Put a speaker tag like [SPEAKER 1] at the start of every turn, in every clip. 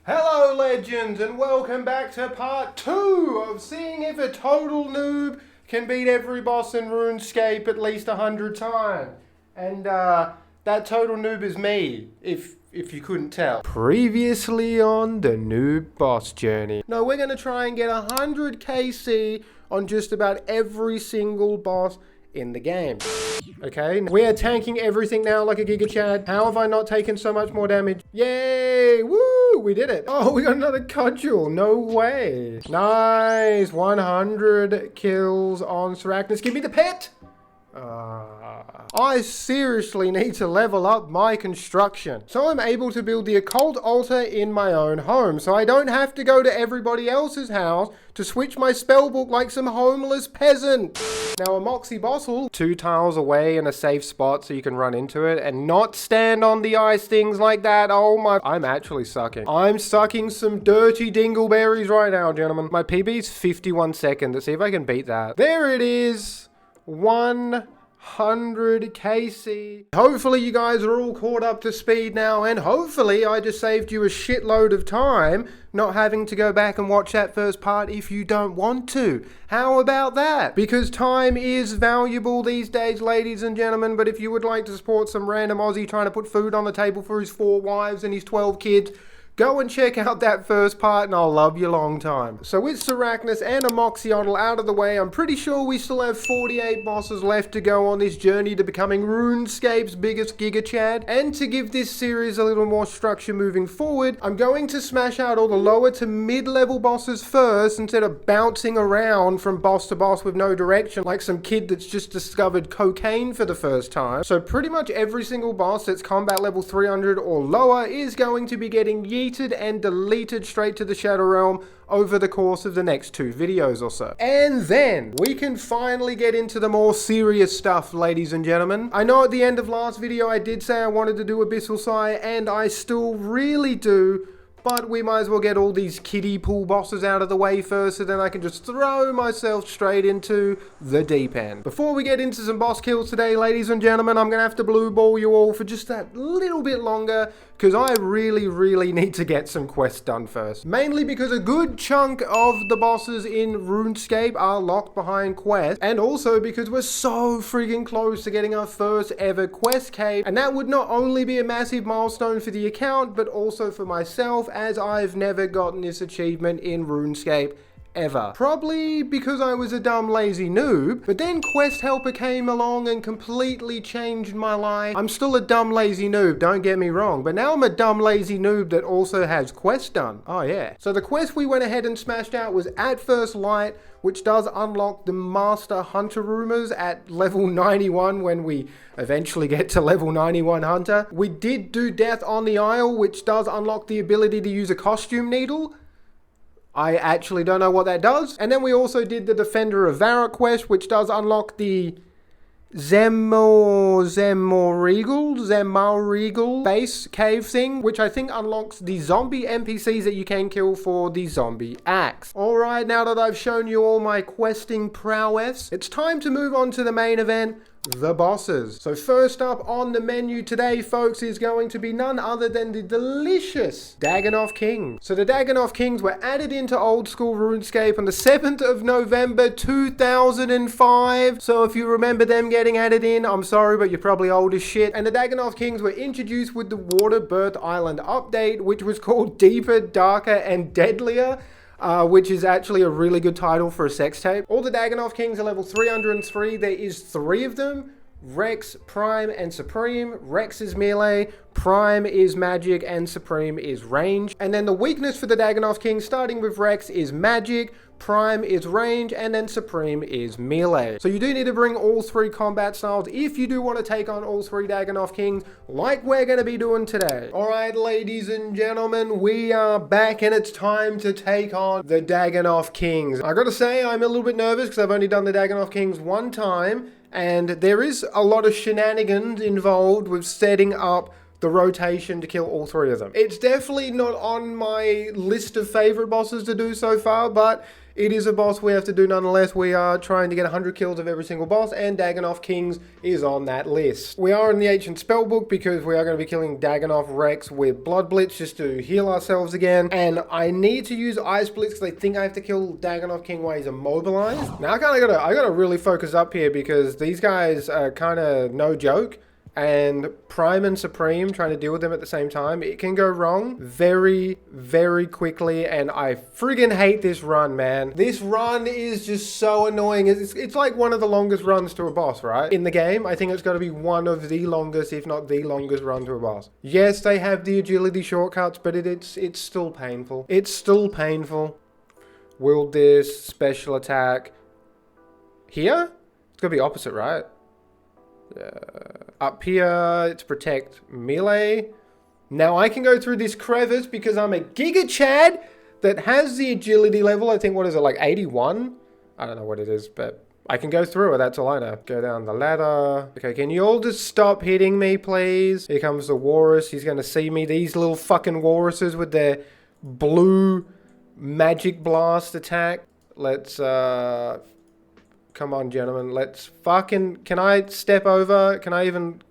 [SPEAKER 1] Hello legends and welcome back to part 2 of seeing if a total noob can beat every boss in RuneScape at least 100 times. And that total noob is me, if you couldn't tell. Previously on the noob boss journey. No, we're going to try and get 100 KC on just about every single boss in the game. Okay, we are tanking everything now like a Giga Chad. How have I not taken so much more damage? Yay! Woo! We did it. Oh, we got another cudgel. No way. Nice. 100 kills on Sarachnis. Give me the pet! I seriously need to level up my construction. So I'm able to build the occult altar in my own home. So I don't have to go to everybody else's house to switch my spellbook like some homeless peasant. Now a Moxie Bostle, 2 tiles away in a safe spot so you can run into it and not stand on the ice things like that. Oh my, I'm actually sucking. I'm sucking some dirty dingleberries right now, gentlemen. My PB's 51 seconds. Let's see if I can beat that. There it is. 100 KC. Hopefully you guys are all caught up to speed now, and hopefully I just saved you a shitload of time not having to go back and watch that first part if you don't want to. How about that? Because time is valuable these days, ladies and gentlemen, but if you would like to support some random Aussie trying to put food on the table for his 4 wives and his 12 kids, go and check out that first part and I'll love you long time. So with Sarachnis and a Moxiodle out of the way, I'm pretty sure we still have 48 bosses left to go on this journey to becoming RuneScape's biggest Giga Chad. And to give this series a little more structure moving forward, I'm going to smash out all the lower to mid-level bosses first instead of bouncing around from boss to boss with no direction like some kid that's just discovered cocaine for the first time. So pretty much every single boss that's combat level 300 or lower is going to be getting yeeted and deleted straight to the Shadow Realm over the course of the next 2 videos or so. And then we can finally get into the more serious stuff, ladies and gentlemen. I know at the end of last video I did say I wanted to do Abyssal Sigh, and I still really do, but we might as well get all these kiddie pool bosses out of the way first, so then I can just throw myself straight into the deep end. Before we get into some boss kills today, ladies and gentlemen, I'm going to have to blue ball you all for just that little bit longer, because I really need to get some quests done first. Mainly because a good chunk of the bosses in RuneScape are locked behind quests, and also because we're so friggin' close to getting our first ever quest cave, and that would not only be a massive milestone for the account, but also for myself, as I've never gotten this achievement in RuneScape ever. Probably because I was a dumb lazy noob, but then Quest Helper came along and completely changed my life. I'm still a dumb lazy noob, don't get me wrong, but now I'm a dumb lazy noob that also has quests done. Oh yeah. So the quest we went ahead and smashed out was At First Light, which does unlock the Master Hunter rumors at level 91 when we eventually get to level 91 Hunter. We did do Death on the Isle, which does unlock the ability to use a costume needle. I actually don't know what that does. And then we also did the Defender of Varrock quest, which does unlock the Zemorigal base cave thing, which I think unlocks the zombie NPCs that you can kill for the zombie axe. Alright, now that I've shown you all my questing prowess, it's time to move on to the main event, the bosses. So first up on the menu today, folks, is going to be none other than the delicious Dagannoth Kings. So the Dagannoth Kings were added into Old School Runescape on the 7th of November 2005. So if you remember them getting added in, I'm sorry, but you're probably old as shit. And the Dagannoth Kings were introduced with the Water Birth Island update, which was called Deeper, Darker, and Deadlier. Which is actually a really good title for a sex tape. All the Dagannoth Kings are level 303. There is 3 of them. Rex, Prime, and Supreme. Rex is melee, Prime is magic, and Supreme is range. And then the weakness for the Dagannoth Kings, starting with Rex, is magic, Prime is range, and then Supreme is melee. So you do need to bring all 3 combat styles if you do want to take on all 3 Dagannoth Kings, like we're going to be doing today. Alright, ladies and gentlemen, we are back, and it's time to take on the Dagannoth Kings. I gotta say, I'm a little bit nervous because I've only done the Dagannoth Kings 1 time, and there is a lot of shenanigans involved with setting up the rotation to kill all 3 of them. It's definitely not on my list of favorite bosses to do so far, but it is a boss we have to do nonetheless. We are trying to get 100 kills of every single boss, and Dagannoth Kings is on that list. We are in the Ancient Spellbook because we are going to be killing Dagannoth Rex with Blood Blitz just to heal ourselves again. And I need to use Ice Blitz because I think I have to kill Dagannoth King while he's immobilized. Now I gotta really focus up here because these guys are kind of no joke. And Prime and Supreme, trying to deal with them at the same time, it can go wrong very, very quickly. And I friggin' hate this run, man. This run is just so annoying. It's like one of the longest runs to a boss, right? In the game, I think it's got to be one of the longest, if not the longest run to a boss. Yes, they have the agility shortcuts, but it's still painful. It's still painful. Wield this, special attack. Here? It's got to be opposite, right? Up here, it's protect melee. Now I can go through this crevice because I'm a Giga Chad that has the agility level. I think, what is it, like 81? I don't know what it is, but I can go through it. That's all I know. Go down the ladder. Okay, can you all just stop hitting me, please? Here comes the Walrus. He's going to see me. These little fucking Walruses with their blue magic blast attack. Let's, come on, gentlemen. Let's fucking... Can I step over? Can I even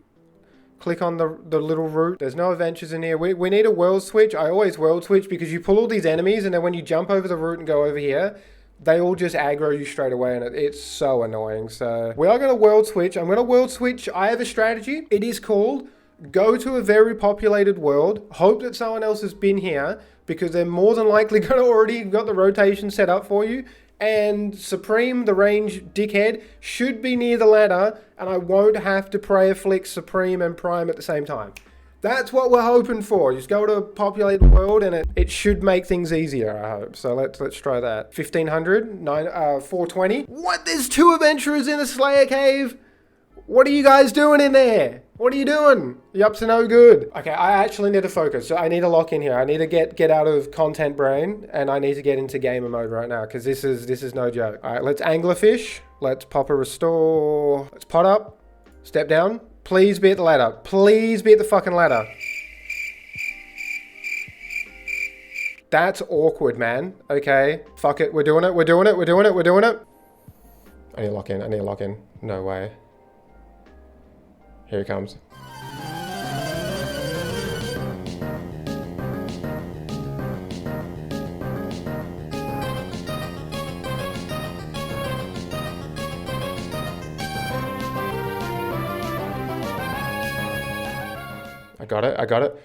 [SPEAKER 1] click on the little route? There's no adventures in here. We need a world switch. I always world switch because you pull all these enemies and then when you jump over the route and go over here, they all just aggro you straight away and it's so annoying. So we are going to world switch. I'm going to world switch. I have a strategy. It is called go to a very populated world. Hope that someone else has been here because they're more than likely going to already got the rotation set up for you. And Supreme, the range dickhead, should be near the ladder, and I won't have to prayer flick Supreme and Prime at the same time. That's what we're hoping for. Just go to a populated world, and it should make things easier, I hope. So let's try that. 1500, 420. What? There's 2 adventurers in a Slayer cave? What are you guys doing in there? What are you doing? You up to no good. Okay, I actually need to focus. So I need to lock in here. I need to get out of content brain and I need to get into gamer mode right now because this is no joke. All right, let's anglerfish. Let's pop a restore. Let's pot up. Step down. Please be at the ladder. Please be at the fucking ladder. That's awkward, man. Okay, fuck it. We're doing it. We're doing it. We're doing it. We're doing it. I need to lock in. I need to lock in. No way. Here he comes. I got it. I got it.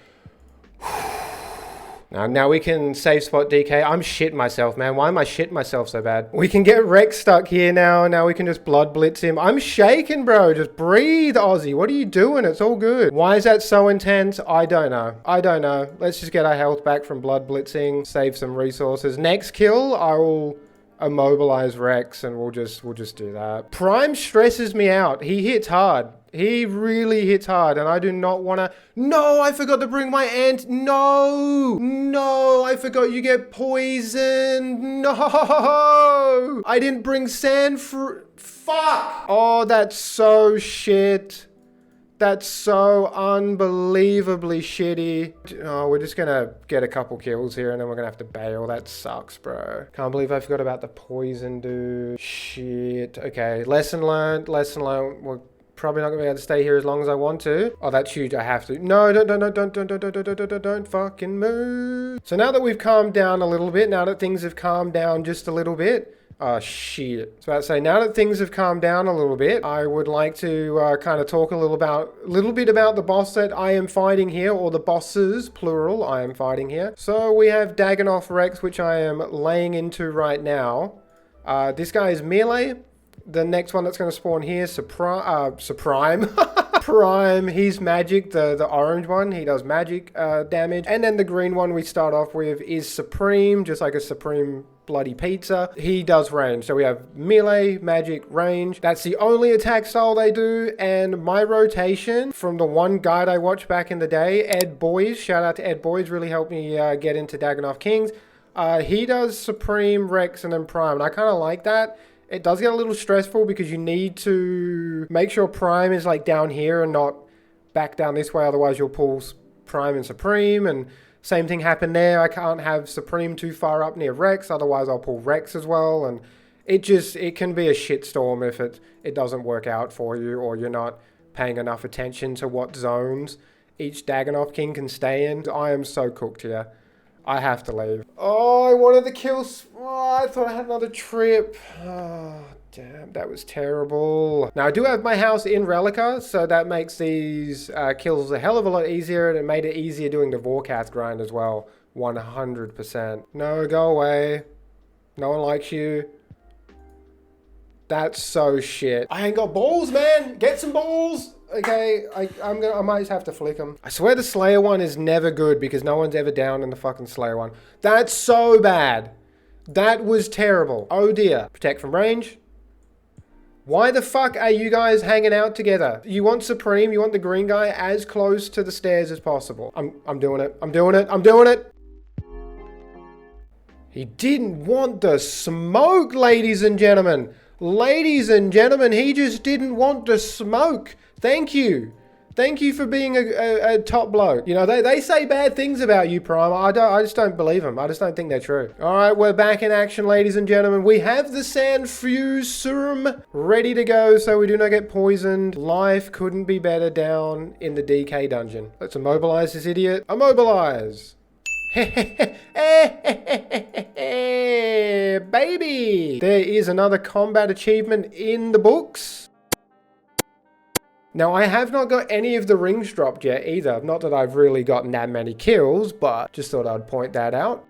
[SPEAKER 1] Now we can save spot DK. I'm shitting myself, man. Why am I shitting myself so bad? We can get Rex stuck here now. Now we can just blood blitz him. I'm shaking, bro. Just breathe, Aussie. What are you doing? It's all good. Why is that so intense? I don't know. I don't know. Let's just get our health back from blood blitzing. Save some resources. Next kill, I will immobilize Rex and we'll just do that. Prime stresses me out. He hits hard. He really hits hard and I do not want to... No, I forgot to bring my ant. No, I forgot you get poisoned. No, I didn't bring sand fruit. Fuck. Oh, that's so shit. That's so unbelievably shitty. Oh, we're just gonna get a couple kills here and then we're gonna have to bail. That sucks, bro. Can't believe I forgot about the poison, dude. Shit. Okay, lesson learned. Lesson learned. We're probably not gonna be able to stay here as long as I want to. Oh, that's huge. I have to. No, don't fucking move. So now that we've calmed down a little bit, now that things have calmed down just a little bit, oh, shit. So I'd say now that things have calmed down a little bit, I would like to kind of talk a little bit about the boss that I am fighting here, or the bosses, plural, I am fighting here. So we have Dagannoth Rex, which I am laying into right now. This guy is melee. The next one that's going to spawn here is Supreme. Prime, he's magic, the orange one, he does magic damage. And then the green one we start off with is Supreme, just like a Supreme bloody pizza. He does range. So we have melee, magic, range. That's the only attack style they do. And my rotation from the one guide I watched back in the day, Ed Boys, shout out to Ed Boys, really helped me get into Dagannoth Kings. He does Supreme, Rex, and then Prime. And I kind of like that. It does get a little stressful because you need to make sure Prime is like down here and not back down this way. Otherwise you'll pull Prime and Supreme and Same thing happened there. I can't have Supreme too far up near Rex, otherwise I'll pull Rex as well, and it can be a shitstorm if it doesn't work out for you, or you're not paying enough attention to what zones each Dagannoth King can stay in. I am so cooked here. I have to leave. Oh, I wanted the kills. Oh, I thought I had another trip. Oh, damn, that was terrible. Now, I do have my house in Relica, so that makes these kills a hell of a lot easier, and it made it easier doing the Vorkath grind as well. 100%. No, go away. No one likes you. That's so shit. I ain't got balls, man. Get some balls. Okay, I might just have to flick them. I swear the Slayer one is never good because no one's ever down in the fucking Slayer one. That's so bad. That was terrible. Oh dear. Protect from range. Why the fuck are you guys hanging out together? You want Supreme, you want the green guy as close to the stairs as possible. I'm doing it. I'm doing it. I'm doing it. He didn't want the smoke, ladies and gentlemen. Ladies and gentlemen, he just didn't want to smoke. Thank you. Thank you for being a top bloke. You know, they say bad things about you, Prime. I just don't believe them. I just don't think they're true. All right, we're back in action, ladies and gentlemen. We have the Sandfuse Serum ready to go so we do not get poisoned. Life couldn't be better down in the DK dungeon. Let's immobilize this idiot. Immobilize. Baby! There is another combat achievement in the books. Now, I have not got any of the rings dropped yet either. Not that I've really gotten that many kills, but just thought I'd point that out.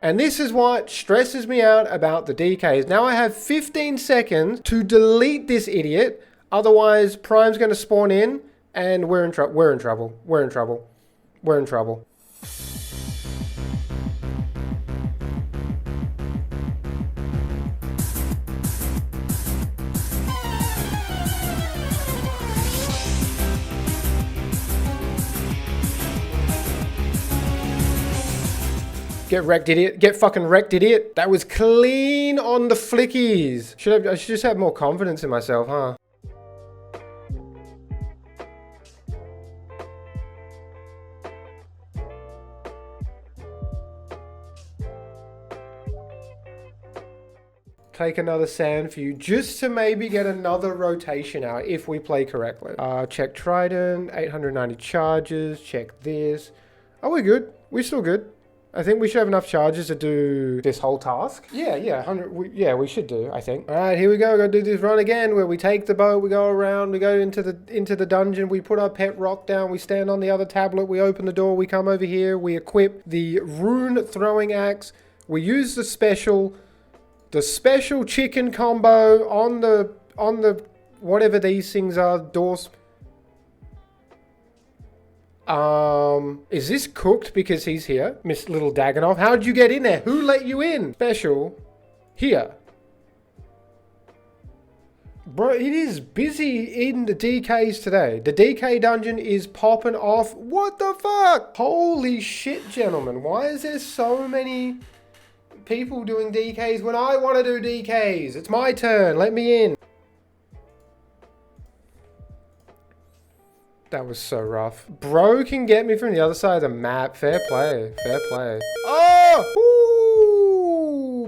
[SPEAKER 1] And this is what stresses me out about the DKs. Now I have 15 seconds to delete this idiot. Otherwise, Prime's going to spawn in and we're in trouble. We're in trouble. We're in trouble. We're in trouble. Get wrecked, idiot. Get fucking wrecked, idiot. That was clean on the flickies. I should just have more confidence in myself, huh? Take another sand for you just to maybe get another rotation out if we play correctly. Check Trident, 890 charges, check this. Oh, we're good. We're still good. I think we should have enough charges to do this whole task. Yeah, 100. We should do, I think. All right, here we go. We're gonna do this run again where we take the boat, we go around, we go into the dungeon, we put our pet rock down, we stand on the other tablet, we open the door, we come over here, we equip the rune throwing axe, we use the special chicken combo on the whatever these things are, doors. Is this cooked because he's here? Miss Little Dagannoth, how'd you get in there? Who let you in? Special. Here. Bro, it is busy in the DKs today. The DK dungeon is popping off. What the fuck? Holy shit, gentlemen. Why is there so many people doing DKs when I want to do DKs? It's my turn. Let me in. That was so rough. Bro can get me from the other side of the map. Fair play. Fair play. Oh!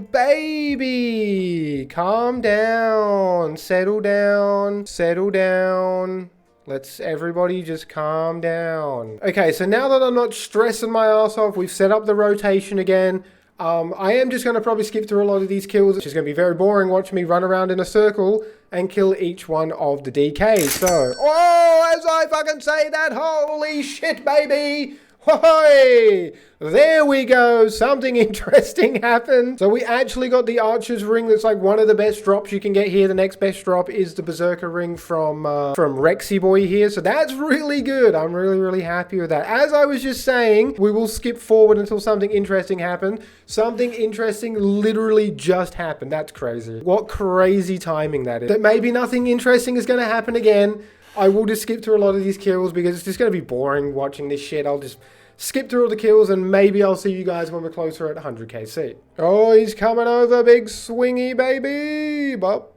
[SPEAKER 1] Ooh, baby! Calm down. Settle down. Settle down. Let's everybody just calm down. Okay, so now that I'm not stressing my ass off, we've set up the rotation again. I am just going to probably skip through a lot of these kills. It's just going to be very boring watching me run around in a circle and kill each one of the DKs. So, oh, as I fucking say that, holy shit, baby! Hoy! There we go. Something interesting happened. So we actually got the Archer's Ring. That's like one of the best drops you can get here. The next best drop is the Berserker Ring from Rexy Boy here. So that's really good. I'm really, really happy with that. As I was just saying, we will skip forward until something interesting happened. Something interesting literally just happened. That's crazy. What crazy timing that is. That maybe nothing interesting is going to happen again. I will just skip through a lot of these kills because it's just going to be boring watching this shit. I'll just skip through all the kills and maybe I'll see you guys when we're closer at 100 KC. Oh, he's coming over, big swingy baby. Bop,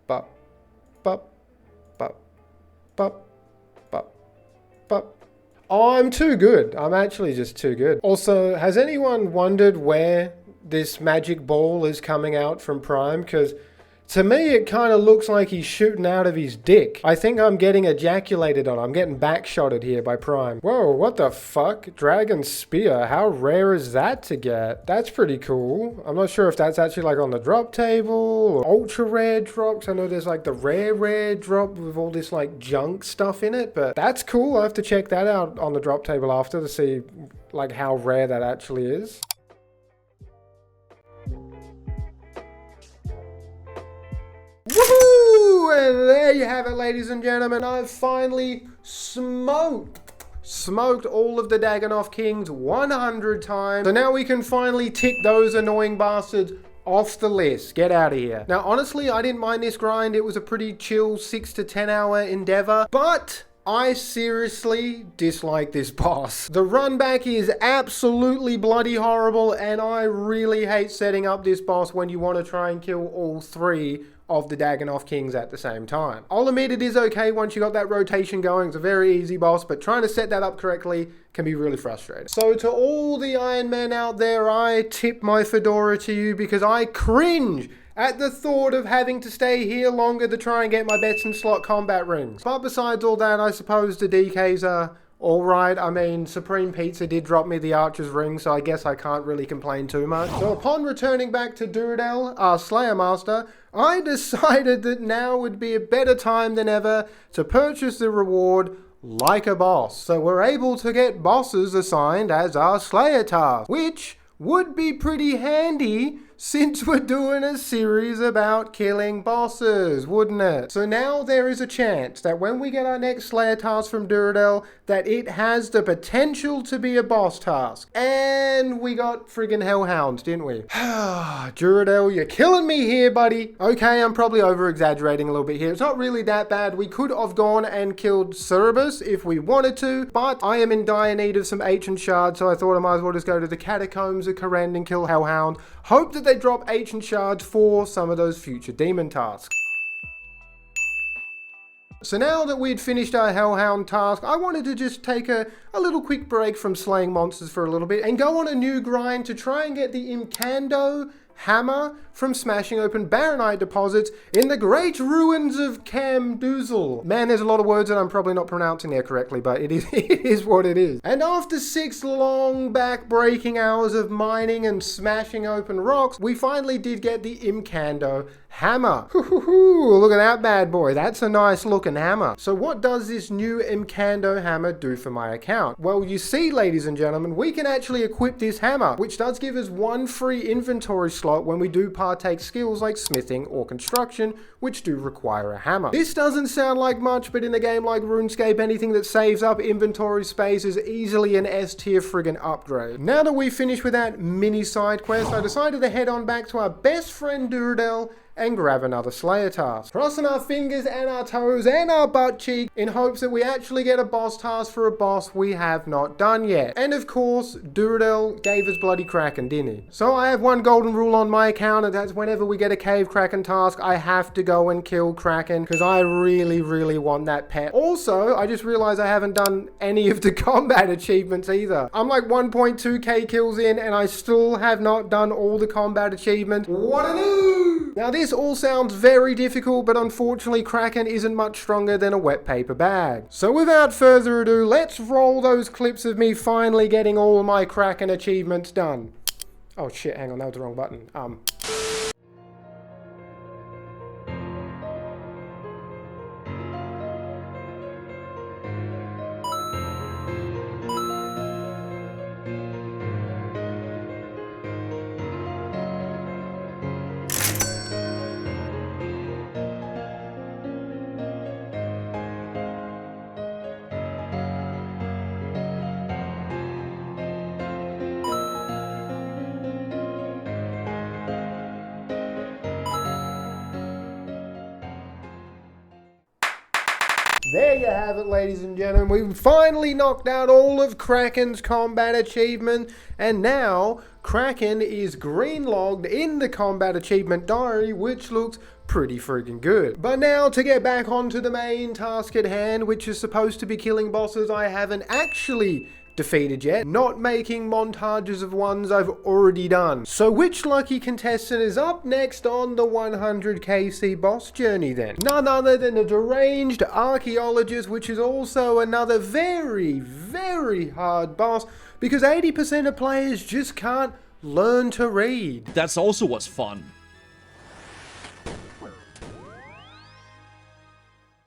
[SPEAKER 1] bop, bop, bop, bop, bop, bop. Oh, I'm too good. I'm actually just too good. Also, has anyone wondered where this magic ball is coming out from Prime? Because to me, it kind of looks like he's shooting out of his dick. I think I'm getting ejaculated on. I'm getting backshotted here by Prime. Whoa, what the fuck? Dragon Spear. How rare is that to get? That's pretty cool. I'm not sure if that's actually like on the drop table or ultra rare drops. I know there's like the rare drop with all this like junk stuff in it, but that's cool. I have to check that out on the drop table after to see like how rare that actually is. Woohoo! And there you have it, ladies and gentlemen. I've finally smoked all of the Dagannoth Kings 100 times. So now we can finally tick those annoying bastards off the list. Get out of here. Now, honestly, I didn't mind this grind. It was a pretty chill 6 to 10 hour endeavor, but I seriously dislike this boss. The run back is absolutely bloody horrible, and I really hate setting up this boss when you want to try and kill all 3 of the Dagannoth Kings at the same time. I'll admit it is okay once you got that rotation going. It's a very easy boss, but trying to set that up correctly can be really frustrating. So to all the Iron Men out there, I tip my fedora to you because I cringe at the thought of having to stay here longer to try and get my bets and slot combat rings. But besides all that, I suppose the DKs are alright. I mean, Supreme Pizza did drop me the Archer's ring, so I guess I can't really complain too much. So upon returning back to Duradel, our Slayer Master, I decided that now would be a better time than ever to purchase the reward like a boss. So we're able to get bosses assigned as our Slayer task, which would be pretty handy since we're doing a series about killing bosses, wouldn't it? So now there is a chance that when we get our next Slayer task from Duradel, that it has the potential to be a boss task. And we got friggin' Hellhounds, didn't we? Duradel, you're killing me here, buddy. Okay, I'm probably over-exaggerating a little bit here. It's not really that bad. We could have gone and killed Cerberus if we wanted to, but I am in dire need of some ancient shards, so I thought I might as well just go to the Catacombs of Karen and kill Hellhound. Hope that they drop ancient shards for some of those future demon tasks. So now that we'd finished our Hellhound task, I wanted to just take a little quick break from slaying monsters for a little bit and go on a new grind to try and get the Imcando hammer from smashing open Baronite deposits in the great ruins of Camdoozle. Man, there's a lot of words that I'm probably not pronouncing there correctly, but it is what it is. And after 6 long back-breaking hours of mining and smashing open rocks, we finally did get the Imcando hammer. Look at that bad boy. That's a nice looking hammer. So what does this new Imcando hammer do for my account? Well, you see, ladies and gentlemen, we can actually equip this hammer, which does give us 1 free inventory slot when we do partake skills like smithing or construction, which do require a hammer. This doesn't sound like much, but in a game like RuneScape, anything that saves up inventory space is easily an S tier friggin' upgrade. Now that we've finished with that mini side quest, I decided to head on back to our best friend Duradel and grab another Slayer task. Crossing our fingers and our toes and our butt cheek in hopes that we actually get a boss task for a boss we have not done yet. And of course, Duradel gave us bloody Kraken, didn't he? So I have one golden rule on my account, and that's whenever we get a cave Kraken task, I have to go and kill Kraken because I really want that pet. Also, I just realized I haven't done any of the combat achievements either. I'm like 1.2k kills in and I still have not done all the combat achievements. What a noob! Now this all sounds very difficult, but unfortunately Kraken isn't much stronger than a wet paper bag. So without further ado, let's roll those clips of me finally getting all my Kraken achievements done. Oh shit, hang on, that was the wrong button. There you have it, ladies and gentlemen. We've finally knocked out all of Kraken's combat achievement, and now Kraken is green logged in the combat achievement diary, which looks pretty freaking good. But now to get back onto the main task at hand, which is supposed to be killing bosses I haven't actually defeated yet, not making montages of ones I've already done. So which lucky contestant is up next on the 100kc boss journey then? None other than the deranged archaeologist, which is also another very, very hard boss because 80% of players just can't learn to read.
[SPEAKER 2] That's also what's fun.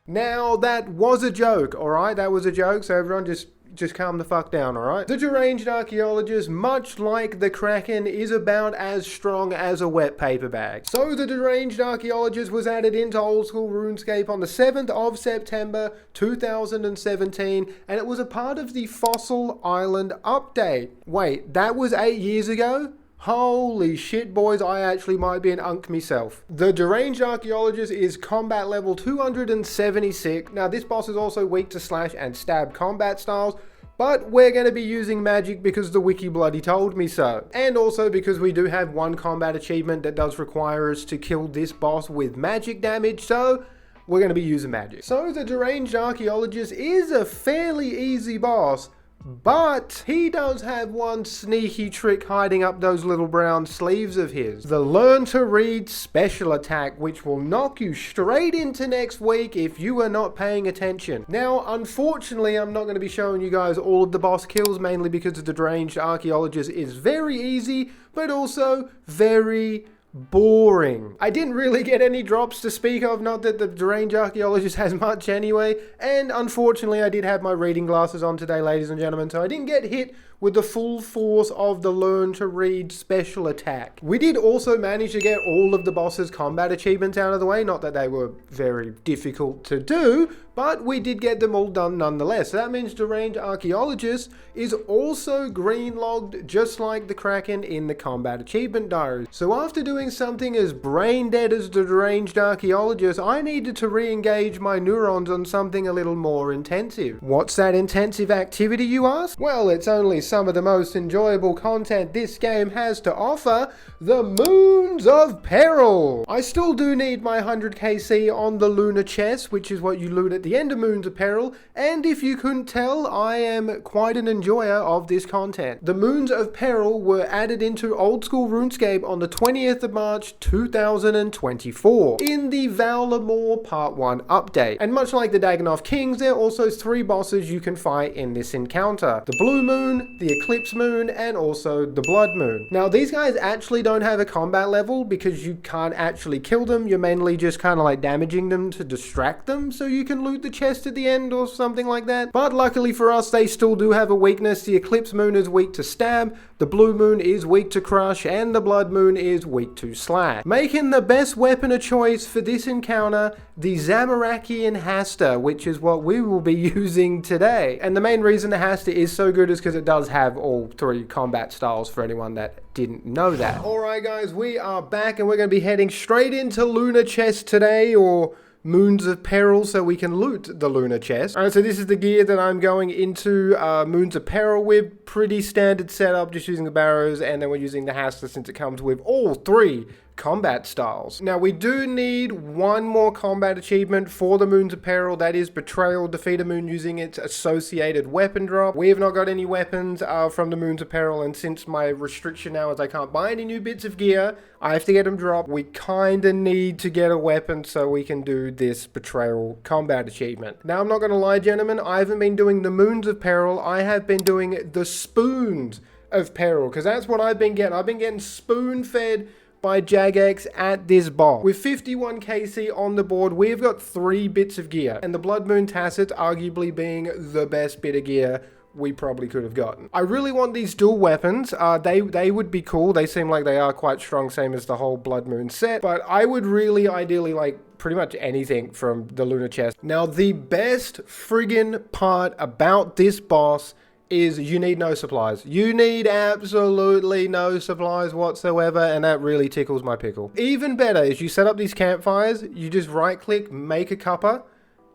[SPEAKER 1] Now that was a joke, alright? That was a joke, so everyone just calm the fuck down, alright? The deranged archaeologist, much like the Kraken, is about as strong as a wet paper bag. So the deranged archaeologist was added into Old School Runescape on the 7th of September 2017, and it was a part of the Fossil Island update. Wait, that was 8 years ago? Holy shit, boys, I actually might be an unk myself. The deranged archaeologist is combat level 276. Now, this boss is also weak to slash and stab combat styles, but we're going to be using magic because the wiki bloody told me so. And also because we do have one combat achievement that does require us to kill this boss with magic damage, so we're going to be using magic. So the deranged archaeologist is a fairly easy boss, but he does have one sneaky trick hiding up those little brown sleeves of his. The Learn to Read special attack, which will knock you straight into next week if you are not paying attention. Now, unfortunately, I'm not going to be showing you guys all of the boss kills, mainly because the deranged archaeologist is very easy, but also very boring. I didn't really get any drops to speak of, not that the deranged archaeologist has much anyway, and unfortunately I did have my reading glasses on today, ladies and gentlemen, so I didn't get hit with the full force of the Learn to Read special attack. We did also manage to get all of the boss's combat achievements out of the way, not that they were very difficult to do, but we did get them all done nonetheless. So that means deranged archaeologist is also green logged just like the Kraken in the combat achievement diary. So after doing something as brain dead as the deranged archaeologist, I needed to re-engage my neurons on something a little more intensive. What's that intensive activity, you ask? Well, it's only some of the most enjoyable content this game has to offer, the Moons of Peril. I still do need my 100kc on the lunar chest, which is what you loot at the end of Moons of Peril, and if you couldn't tell, I am quite an enjoyer of this content. The Moons of Peril were added into Old School RuneScape on the 20th of March 2024 in the Valamore Part 1 update. And much like the Dagonoth Kings, there are also 3 bosses you can fight in this encounter. The Blue Moon, the Eclipse Moon, and also the Blood Moon. Now, these guys actually don't have a combat level because you can't actually kill them. You're mainly just kind of like damaging them to distract them so you can loot the chest at the end or something like that. But luckily for us, they still do have a weakness. The Eclipse Moon is weak to stab, the Blue Moon is weak to crush, and the Blood Moon is weak to slash. Making the best weapon of choice for this encounter, the Zamarakian Hasta, which is what we will be using today. And the main reason the Hasta is so good is because it does have all 3 combat styles for anyone that didn't know that. Alright guys, we are back and we're going to be heading straight into Lunar Chest today, or Moons of Peril, so we can loot the Lunar Chest. Alright, so this is the gear that I'm going into Moons of Peril with. Pretty standard setup, just using the barrows, and then we're using the Hasta since it comes with all 3 combat styles. Now, we do need one more combat achievement for the Moons of Peril, that is Betrayal. Defeat a moon using its associated weapon drop. We have not got any weapons from the Moons of Peril, and since my restriction now is I can't buy any new bits of gear, I have to get them dropped. We kinda need to get a weapon so we can do this Betrayal combat achievement. Now, I'm not gonna lie, gentlemen, I haven't been doing the Moons of Peril, I have been doing the Spoons of Peril, because that's what I've been getting. I've been getting spoon-fed by Jagex at this boss. With 51kc on the board, we've got 3 bits of gear, and the Blood Moon Tacit arguably being the best bit of gear we probably could have gotten. I really want these dual weapons. They would be cool. They seem like they are quite strong, same as the whole Blood Moon set, but I would really ideally like pretty much anything from the Lunar Chest. Now, the best friggin' part about this boss is you need no supplies. You need absolutely no supplies whatsoever, and that really tickles my pickle. Even better is you set up these campfires, you just right click, make a cuppa,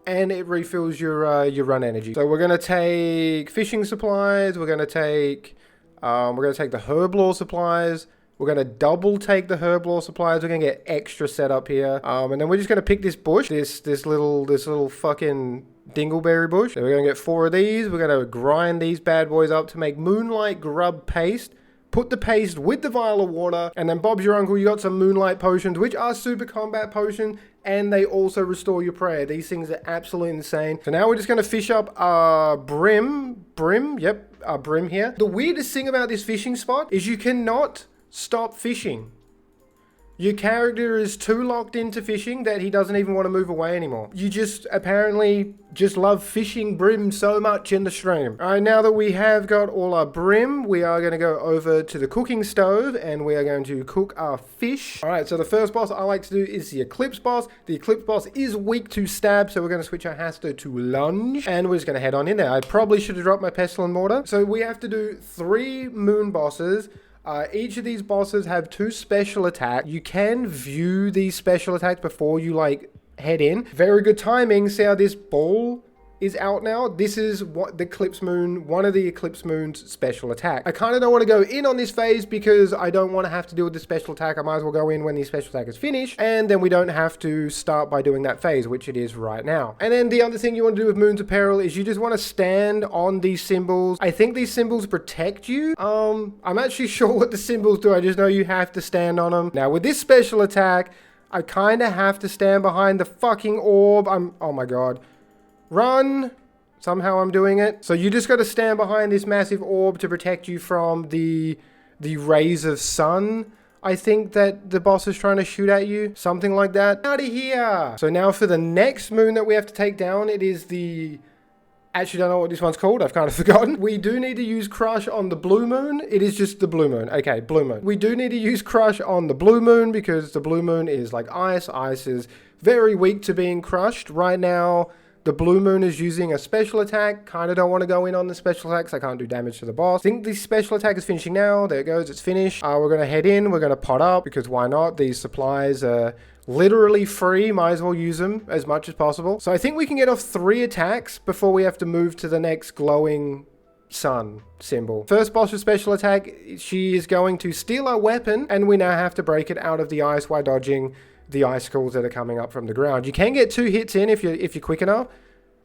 [SPEAKER 1] and it refills your run energy. So we're gonna take fishing supplies, we're gonna take the herb lore supplies, We're going to double take the herblore supplies. We're going to get extra set up here. And then we're just going to pick this bush, this little fucking dingleberry bush. So we're going to get 4 of these. We're going to grind these bad boys up to make moonlight grub paste. Put the paste with the vial of water, and then Bob's your uncle, you got some moonlight potions, which are super combat potions, and they also restore your prayer. These things are absolutely insane. So now we're just going to fish up our brim here. The weirdest thing about this fishing spot is you cannot stop fishing. Your character is too locked into fishing that he doesn't even want to move away anymore. You just apparently just love fishing brim so much in the stream. All right, now that we have got all our brim, we are going to go over to the cooking stove and we are going to cook our fish. All right, so the first boss I like to do is the Eclipse boss. The Eclipse boss is weak to stab, so we're going to switch our Haster to lunge and we're just going to head on in there. I probably should have dropped my pestle and mortar. So we have to do 3 moon bosses. Each of these bosses have 2 special attacks. You can view these special attacks before you head in. Very good timing. See how this ball is out now? This is what the Eclipse Moon, one of the Eclipse Moon's special attack. I kind of don't want to go in on this phase because I don't want to have to deal with the special attack. I might as well go in when the special attack is finished, and then we don't have to start by doing that phase, which it is right now. And then the other thing you want to do with Moon's Apparel is you just want to stand on these symbols. I think these symbols protect you. I'm actually sure what the symbols do. I just know you have to stand on them. Now with this special attack, I kind of have to stand behind the fucking orb. Oh my god. Run! Somehow I'm doing it. So you just got to stand behind this massive orb to protect you from the rays of sun. I think that the boss is trying to shoot at you. Something like that. Out of here! So now for the next moon that we have to take down, it is the... Actually, don't know what this one's called. I've kind of forgotten. We do need to use Crush on the blue moon. It is just the blue moon. Okay, blue moon. We do need to use Crush on the blue moon because the blue moon is like ice. Ice is very weak to being crushed. Right now, the blue moon is using a special attack. Kind of don't want to go in on the special attack because I can't do damage to the boss. I think the special attack is finishing now. There it goes. It's finished. We're going to head in. We're going to pot up because why not? These supplies are literally free. Might as well use them as much as possible. So I think we can get off 3 attacks before we have to move to the next glowing sun symbol. First boss with special attack, she is going to steal our weapon and we now have to break it out of the ice while dodging the icicles that are coming up from the ground. You can get 2 hits in if you're quick enough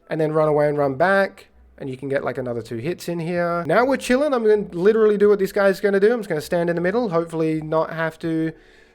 [SPEAKER 1] and then run away and run back and you can get like another 2 hits in here. Now we're chilling. I'm going to literally do what this guy's going to do. I'm just going to stand in the middle, hopefully not have to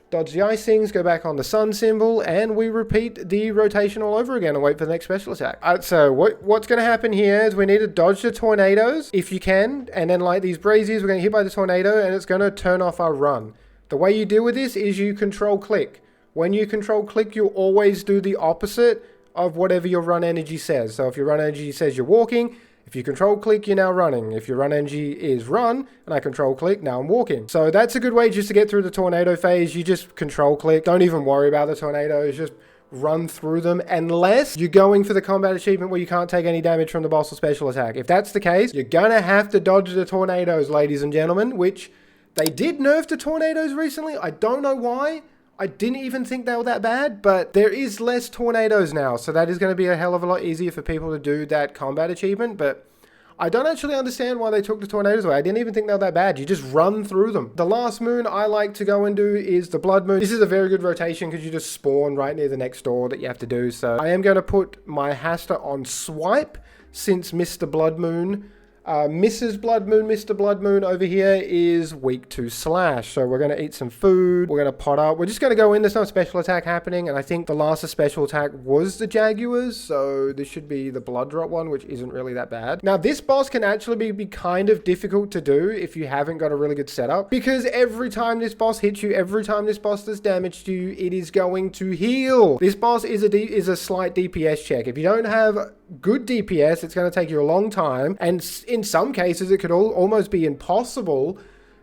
[SPEAKER 1] dodge the ice things, go back on the sun symbol, and we repeat the rotation all over again and wait for the next special attack. So what's going to happen here is we need to dodge the tornadoes if you can, and then like these braziers, we're going to hit by the tornado and it's going to turn off our run. The way you deal with this is you control click. When you control click, you always do the opposite of whatever your run energy says. So if your run energy says you're walking, if you control click, you're now running. If your run energy is run, and I control click, now I'm walking. So that's a good way just to get through the tornado phase. You just control click. Don't even worry about the tornadoes. Just run through them unless you're going for the combat achievement where you can't take any damage from the boss or special attack. If that's the case, you're gonna have to dodge the tornadoes, ladies and gentlemen, which they did nerf the tornadoes recently. I don't know why. I didn't even think they were that bad, but there is less tornadoes now, so that is going to be a hell of a lot easier for people to do that combat achievement, but I don't actually understand why they took the tornadoes away. I didn't even think they were that bad. You just run through them. The last moon I like to go and do is the blood moon. This is a very good rotation because you just spawn right near the next door that you have to do, so I am going to put my Haster on swipe since Mr. Blood Moon Mrs. Blood Moon, Mr. Blood Moon over here is weak to slash. So we're going to eat some food. We're going to pot up. We're just going to go in. There's no special attack happening. And I think the last special attack was the Jaguars. So this should be the blood drop one, which isn't really that bad. Now this boss can actually be kind of difficult to do if you haven't got a really good setup. Because every time this boss hits you, every time this boss does damage to you, it is going to heal. This boss is a slight DPS check. If you don't have good DPS, it's going to take you a long time. And in some cases, it could almost be impossible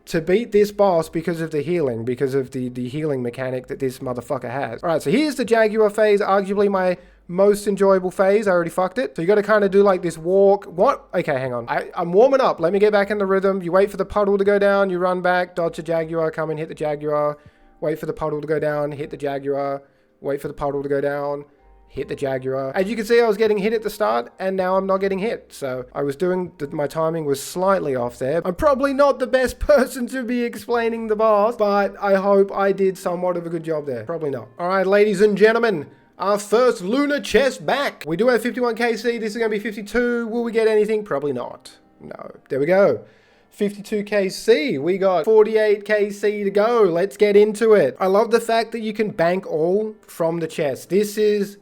[SPEAKER 1] to beat this boss because of the healing, because of the healing mechanic that this motherfucker has. All right, so here's the Jaguar phase, arguably my most enjoyable phase. I already fucked it. So you got to kind of do like this walk. What? Okay, hang on. I'm warming up. Let me get back in the rhythm. You wait for the puddle to go down. You run back, dodge the Jaguar, come and hit the Jaguar. Wait for the puddle to go down, hit the Jaguar. Wait for the puddle to go down, hit the Jaguar. As you can see, I was getting hit at the start, and now I'm not getting hit. So I was doing, my timing was slightly off there. I'm probably not the best person to be explaining the boss, but I hope I did somewhat of a good job there. Probably not. All right, ladies and gentlemen, our first lunar chest back. We do have 51 KC. This is going to be 52. Will we get anything? Probably not. No. There we go. 52 KC. We got 48 KC to go. Let's get into it. I love the fact that you can bank all from the chest. This is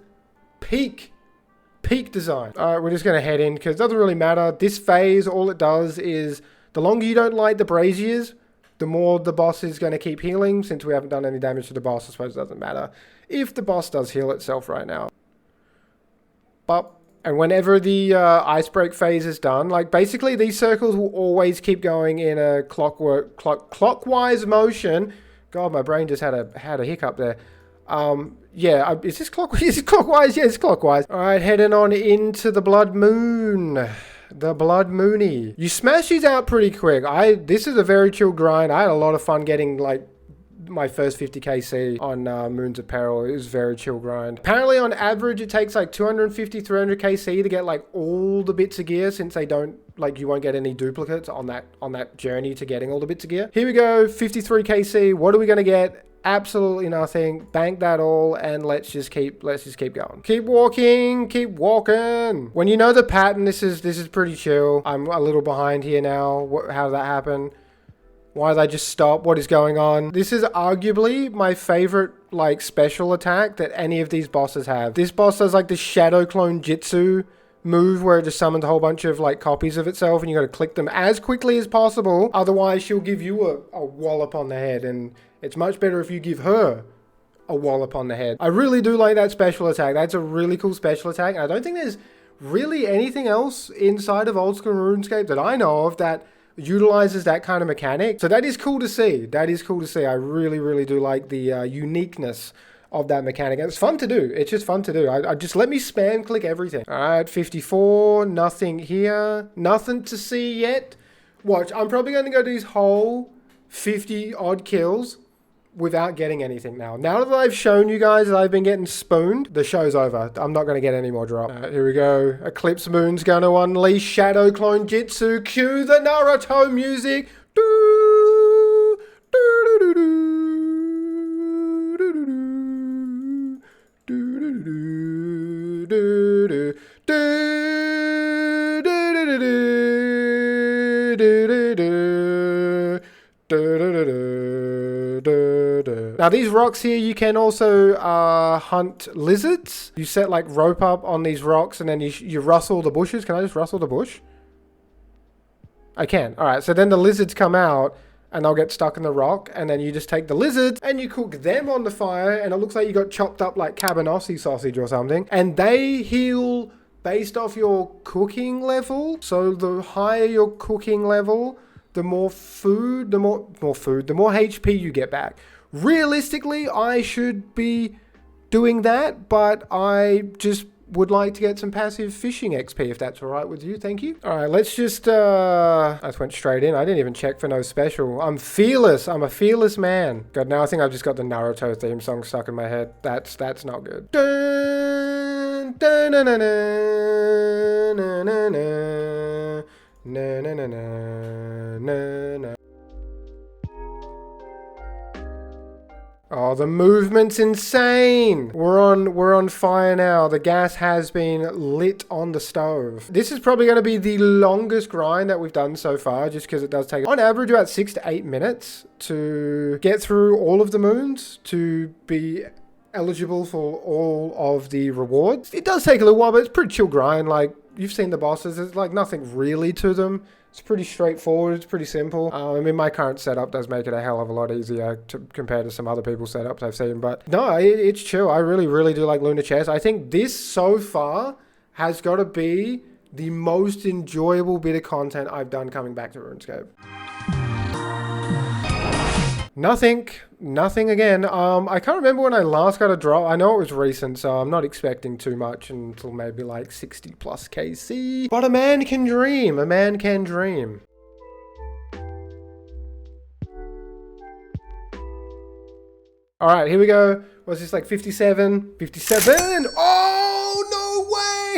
[SPEAKER 1] peak design. All right, we're just going to head in because it doesn't really matter. This phase, all it does is the longer you don't light the braziers, the more the boss is going to keep healing. Since we haven't done any damage to the boss, I suppose it doesn't matter if the boss does heal itself right now. And whenever the ice break phase is done, like basically these circles will always keep going in a clockwise motion. God, my brain just had a hiccup there. Yeah, is this clockwise? Is it clockwise? Yeah, it's clockwise. All right, heading on into the Blood Moon. The Blood Moony. You smash these out pretty quick. This is a very chill grind. I had a lot of fun getting like my first 50 KC on Moons of Peril. It was a very chill grind. Apparently on average it takes like 250 300 KC to get like all the bits of gear, since they don't, like, you won't get any duplicates on that journey to getting all the bits of gear. Here we go, 53 KC. What are we going to get? Absolutely nothing. Bank that all, and let's just keep going. Keep walking. When you know the pattern, this is pretty chill. I'm a little behind here now. How did that happen? Why did I just stop? What is going on? This is arguably my favorite like special attack that any of these bosses have. This boss does like the Shadow Clone Jitsu move where it just summons a whole bunch of like copies of itself, and you got to click them as quickly as possible. Otherwise, she'll give you a wallop on the head, and it's much better if you give her a wallop on the head. I really do like that special attack. That's a really cool special attack, and I don't think there's really anything else inside of Old School Runescape that I know of that utilizes that kind of mechanic. So that is cool to see. That is cool to see. I really, really do like the uniqueness of that mechanic. And it's fun to do. It's just fun to do. I just let me spam click everything. All right, 54. Nothing here. Nothing to see yet. Watch. I'm probably going to go these whole 50 odd kills without getting anything now. Now that I've shown you guys that I've been getting spooned, the show's over. I'm not going to get any more drop. Here we go. Eclipse Moon's going to unleash Shadow Clone Jitsu. Cue the Naruto music. Do, do, do, do, do, do, do, do, do, Now these rocks here, you can also hunt lizards. You set like rope up on these rocks, and then you rustle the bushes. Can I just rustle the bush? I can. All right, so then the lizards come out and they'll get stuck in the rock, and then you just take the lizards and you cook them on the fire, and it looks like you got chopped up like cabanossi sausage or something, and they heal based off your cooking level. So the higher your cooking level, the more food, the more HP you get back. Realistically, I should be doing that, but I just would like to get some passive fishing XP, if that's all right with you. Thank you. All right, let's just, I just went straight in. I didn't even check for no special. I'm fearless. I'm a fearless man. God, now I think I've just got the Naruto theme song stuck in my head. That's not good. Dun, dun, dun, dun, dun, dun, dun, dun. Na na na na na na. Oh, the movement's insane. We're on fire now. The gas has been lit on the stove. This is probably going to be the longest grind that we've done so far, just because it does take on average about 6 to 8 minutes to get through all of the moons to be eligible for all of the rewards. It does take a little while, but it's a pretty chill grind. Like, you've seen the bosses. There's like nothing really to them. It's pretty straightforward. It's pretty simple. I mean, my current setup does make it a hell of a lot easier compared to some other people's setups I've seen. But no, it's chill. I really, really do like Lunar Chess. I think this so far has got to be the most enjoyable bit of content I've done coming back to RuneScape. Nothing again. I can't remember when I last got a drop. I know it was recent, so I'm not expecting too much until maybe like 60 plus KC. But a man can dream. A man can dream. All right, here we go. What's this, like 57? 57. Oh!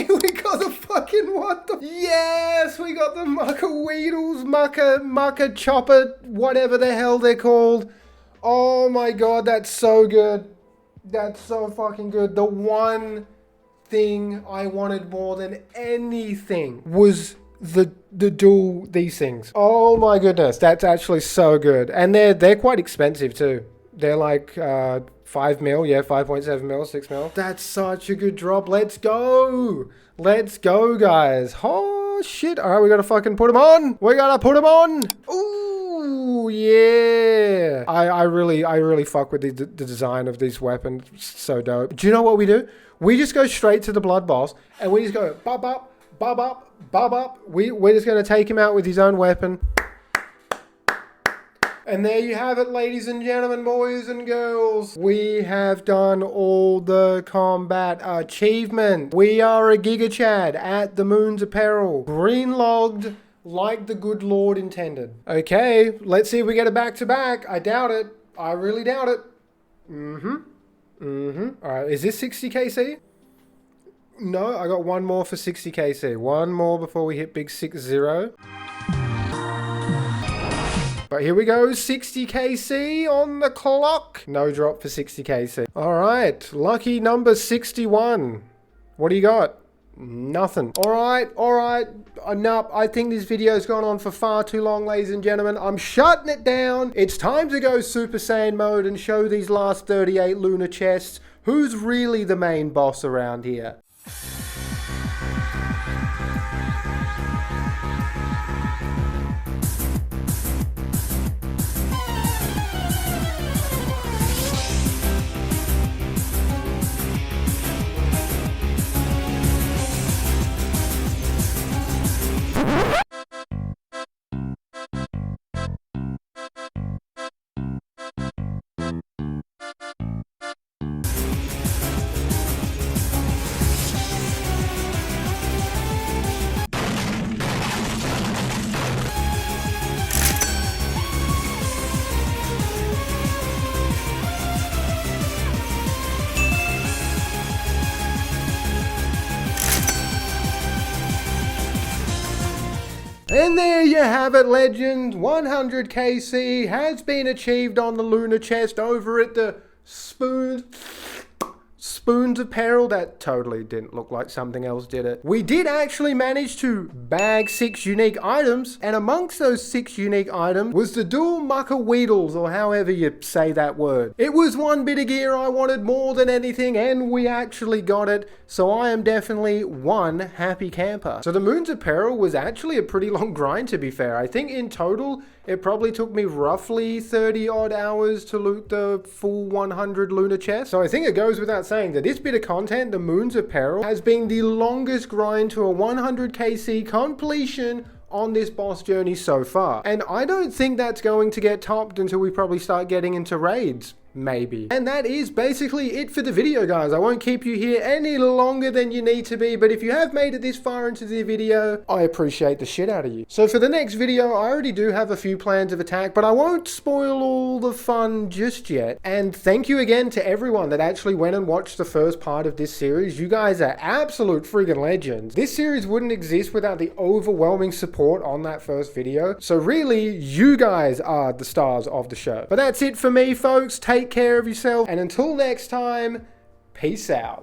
[SPEAKER 1] We got the fucking what the... Yes, we got the Mucker Weedles, Mucker Chopper, whatever the hell they're called. Oh my god, that's so good. That's so fucking good. The one thing I wanted more than anything was the dual these things. Oh my goodness, that's actually so good. And they're quite expensive too. They're like 5 mil, yeah, 5.7 mil, 6 mil. That's such a good drop. Let's go. Let's go, guys. Oh shit. All right, we gotta fucking put them on. We gotta put them on. Ooh, yeah. I really fuck with the design of these weapons. It's so dope. Do you know what we do? We just go straight to the blood boss and we just go bop up, bop up, bop up. We're just gonna take him out with his own weapon. And there you have it, ladies and gentlemen, boys and girls. We have done all the combat achievement. We are a Giga Chad at the Moon's Apparel. Green logged like the good Lord intended. Okay, let's see if we get it back to back. I doubt it. I really doubt it. All right, is this 60 KC? No, I got one more for 60 KC. One more before we hit big 6-0. But here we go, 60 KC on the clock. No drop for 60 KC. All right, lucky number 61. What do you got? Nothing. All right, enough. I think this video's gone on for far too long, ladies and gentlemen. I'm shutting it down. It's time to go Super Saiyan mode and show these last 38 lunar chests who's really the main boss around here. And there you have it, legends. 100 KC has been achieved on the lunar chest over at the Spoons Apparel. That totally didn't look like something else, did it? We did actually manage to bag 6 unique items, and amongst those 6 unique items was the dual Mucker Weedles, or however you say that word. It was one bit of gear I wanted more than anything, and we actually got it, so I am definitely one happy camper. So the Moon's Apparel was actually a pretty long grind, to be fair. I think in total, it probably took me roughly 30 odd hours to loot the full 100 lunar chest. So I think it goes without saying that this bit of content, the Moon's Apparel, has been the longest grind to a 100 KC completion on this boss journey so far. And I don't think that's going to get topped until we probably start getting into raids. Maybe. And that is basically it for the video, guys. I won't keep you here any longer than you need to be, but if you have made it this far into the video, I appreciate the shit out of you. So for the next video, I already do have a few plans of attack, but I won't spoil all the fun just yet. And thank you again to everyone that actually went and watched the first part of this series. You guys are absolute friggin' legends. This series wouldn't exist without the overwhelming support on that first video. So really, you guys are the stars of the show. But that's it for me, folks. Take care of yourself, and until next time, peace out.